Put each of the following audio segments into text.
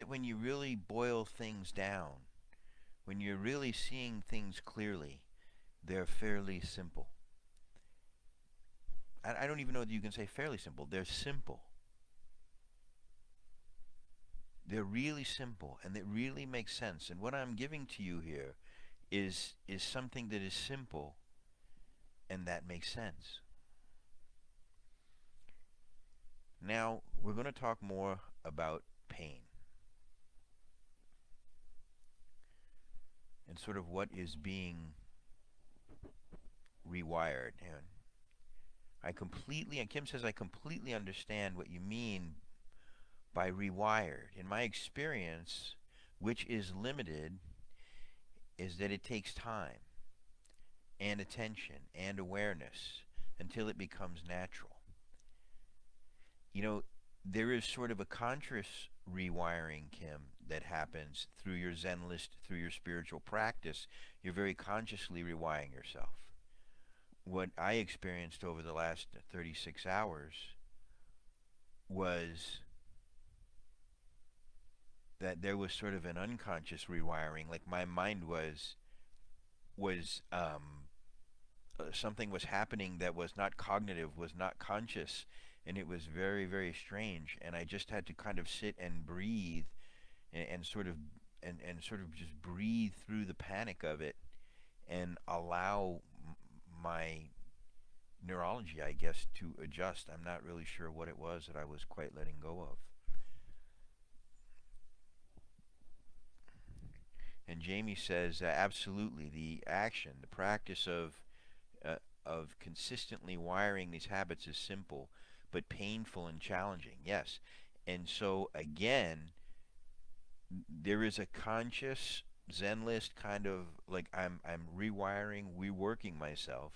when you really boil things down, when you're really seeing things clearly, they're fairly simple. I don't even know that you can say fairly simple. They're simple. They're really simple, and it really makes sense. And what I'm giving to you here is something that is simple and that makes sense. Now, we're going to talk more about pain and sort of what is being rewired. And Kim says, I completely understand what you mean by rewired. In my experience, which is limited, is that it takes time and attention and awareness until it becomes natural. You know, there is sort of a conscious rewiring, Kim, that happens through your Zen list, through your spiritual practice. You're very consciously rewiring yourself. What I experienced over the last 36 hours was that there was sort of an unconscious rewiring, like my mind was something was happening that was not cognitive, was not conscious, and it was very, very strange. And I just had to kind of sit and breathe and sort of and sort of just breathe through the panic of it and allow my neurology, I guess, to adjust. I'm not really sure what it was that I was quite letting go of. And Jamie says, absolutely, the action, the practice of consistently wiring these habits is simple, but painful and challenging. Yes, and so again, there is a conscious Zen list kind of like I'm rewiring, reworking myself.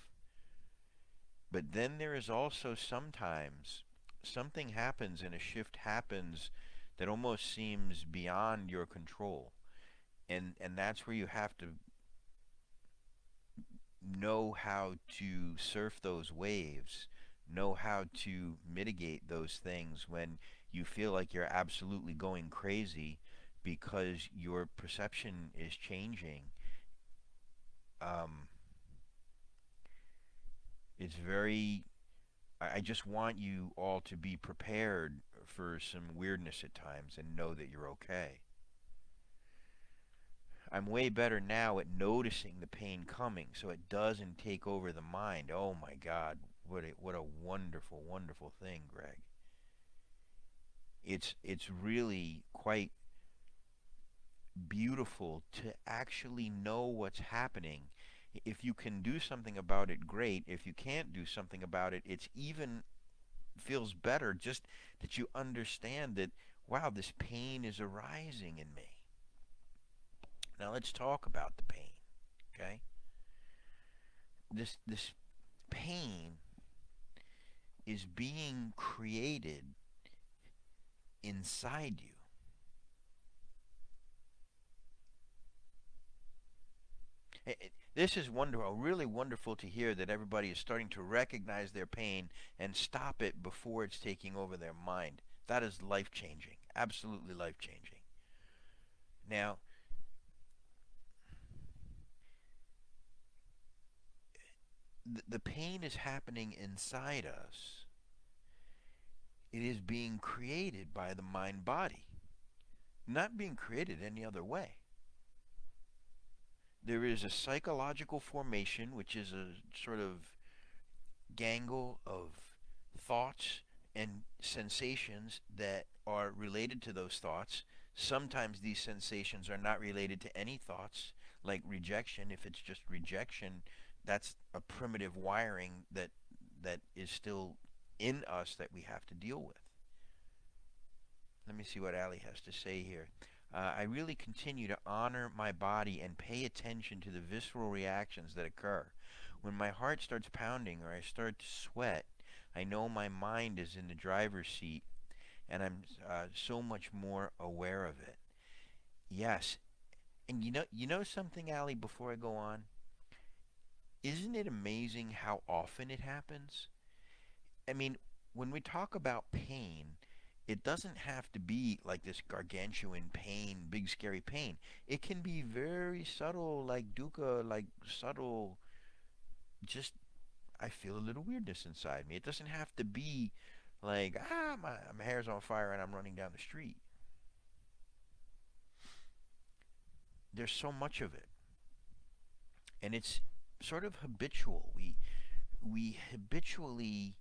But then there is also sometimes something happens and a shift happens that almost seems beyond your control. And that's where you have to know how to surf those waves, know how to mitigate those things when you feel like you're absolutely going crazy because your perception is changing. Um, it's very. I just want you all to be prepared for some weirdness at times and know that you're okay. I'm way better now at noticing the pain coming so it doesn't take over the mind. Oh my God, what a wonderful, wonderful thing, Greg. It's really quite beautiful to actually know what's happening. If you can do something about it, great. If you can't do something about it, it's even feels better just that you understand that, wow, this pain is arising in me. Now let's talk about the pain, okay? This pain is being created inside you. This is wonderful, really wonderful to hear that everybody is starting to recognize their pain and stop it before it's taking over their mind. That is life changing, absolutely life changing. Now, the pain is happening inside us. It is being created by the mind body, not being created any other way. There is a psychological formation, which is a sort of gangle of thoughts and sensations that are related to those thoughts. Sometimes these sensations are not related to any thoughts, like rejection. If it's just rejection, that's a primitive wiring that is still in us that we have to deal with. Let me see what Ali has to say here. I really continue to honor my body and pay attention to the visceral reactions that occur. When my heart starts pounding or I start to sweat, I know my mind is in the driver's seat and I'm so much more aware of it. Yes, and you know something, Ali, before I go on? Isn't it amazing how often it happens? I mean, when we talk about pain, It doesn't have to be like this gargantuan pain, big scary pain. It can be very subtle, like dukkha, like subtle, just I feel a little weirdness inside me. It doesn't have to be like, my hair's on fire and I'm running down the street. There's so much of it. And it's sort of habitual. We habitually,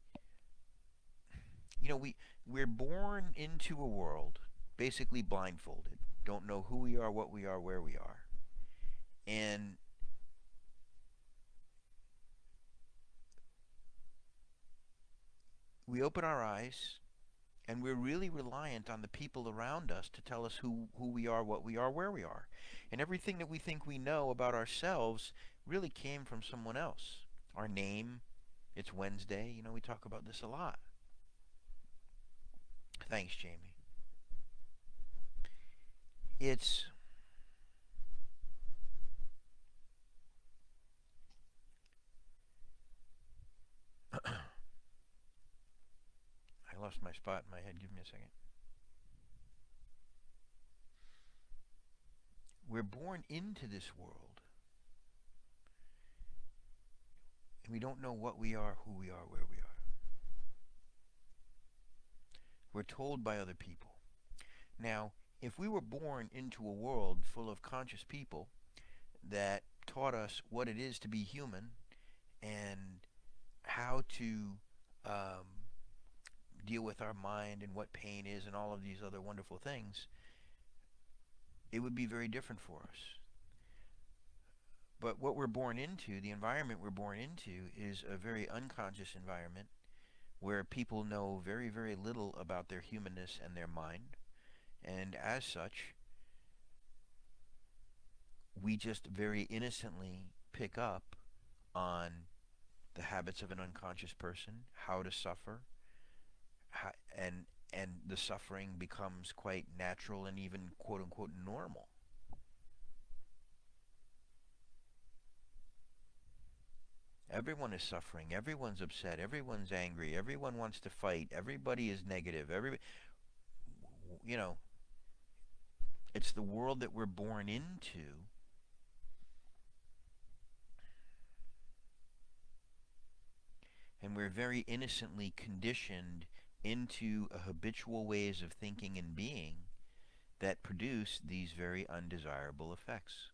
we're born into a world basically blindfolded. Don't know who we are, what we are, where we are. And we open our eyes and we're really reliant on the people around us to tell us who we are, what we are, where we are. And everything that we think we know about ourselves really came from someone else. Our name, it's Wednesday, we talk about this a lot. Thanks, Jamie. It's I lost my spot in my head. Give me a second. We're born into this world and we don't know what we are, who we are, where we are. We're told by other people. Now, if we were born into a world full of conscious people that taught us what it is to be human and how to um, deal with our mind and what pain is and all of these other wonderful things, it would be very different for us. But what we're born into, the environment we're born into, is a very unconscious environment where people know very, very little about their humanness and their mind. And as such, we just very innocently pick up on the habits of an unconscious person, how to suffer, how, and the suffering becomes quite natural and even quote unquote normal. Everyone is suffering, everyone's upset, everyone's angry, everyone wants to fight, everybody is negative, you know, it's the world that we're born into, and we're very innocently conditioned into a habitual ways of thinking and being that produce these very undesirable effects.